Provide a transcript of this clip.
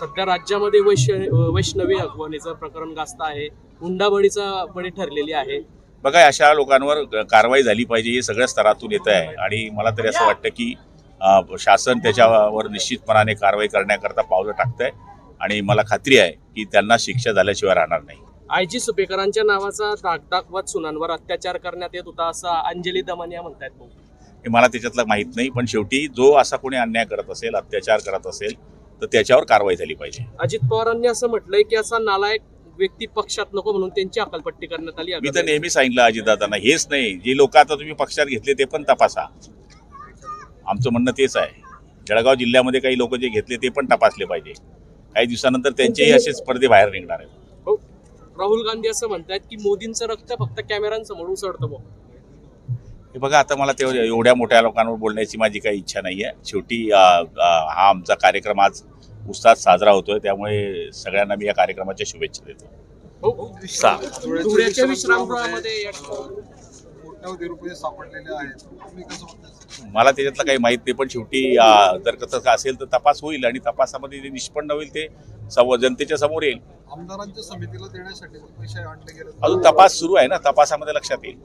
सध्या राज्यामध्ये वैष्णवी अगवणीचं प्रकरण गाजत आहे, हुंडाबळीचा बळी ठरलेली आहे. बघा, अशा लोकांवर कारवाई झाली पाहिजे, हे सगळ्या स्तरातून येत आहे. आणि मला तरी असं वाटतं की शासन त्याच्यावर निश्चितपणाने कारवाई करण्याकरता पावलं टाकतंय आणि मला खात्री आहे की त्यांना शिक्षा झाल्याशिवाय राहणार नाही. आयजी सुपेकरांच्या नावाचा दाखवत सुनांवर अत्याचार करण्यात येत होता असं अंजली दमनिया म्हणतायत. हे मला त्याच्यातलं माहीत नाही, पण शेवटी जो असा कोणी अन्याय करत असेल, अत्याचार करत असेल, तर त्याच्यावर कारवाई झाली पाहिजे. अजित पवारांनी असं म्हटलंय की असा नालायक व्यक्ती पक्षात नको म्हणून त्यांची हकालपट्टी करण्यात आली. मी तर नेहमी सांगितलं अजितदादांना, हेच नाही, जे लोक आता तुम्ही पक्षात घेतले ते पण तपासा. आमचं म्हणणं तेच आहे. जळगाव जिल्ह्यामध्ये काही लोक जे घेतले ते पण तपासले पाहिजे. काही दिवसानंतर त्यांचेही असेच पडदे बाहेर निघणार आहेत. हो, राहुल गांधी असं म्हणतात की मोदींचं रक्त फक्त कॅमेऱ्यांसमोर उसळतं. हे बघा, आता मला ते एवढ्या मोठ्या लोकांवर बोलण्याची माझी काही इच्छा नाही आहे. शेवटी हा आमचा कार्यक्रम आज उत्साहात साजरा होतोय, त्यामुळे सगळ्यांना मी या कार्यक्रमाच्या शुभेच्छा देतो. धुळ्याच्या विश्रामगृहामध्ये सापडलेले आहेत, मला त्याच्यातलं काही माहित नाही, पण शेवटी जर कसं असेल तर तपास होईल आणि तपासामध्ये जे निष्पन्न होईल ते जनतेच्या समोर येईल. आमदारांच्या समितीला देण्यासाठी पैसे आणले गेले, अजून तपास सुरू आहे ना, तपासामध्ये लक्षात येईल.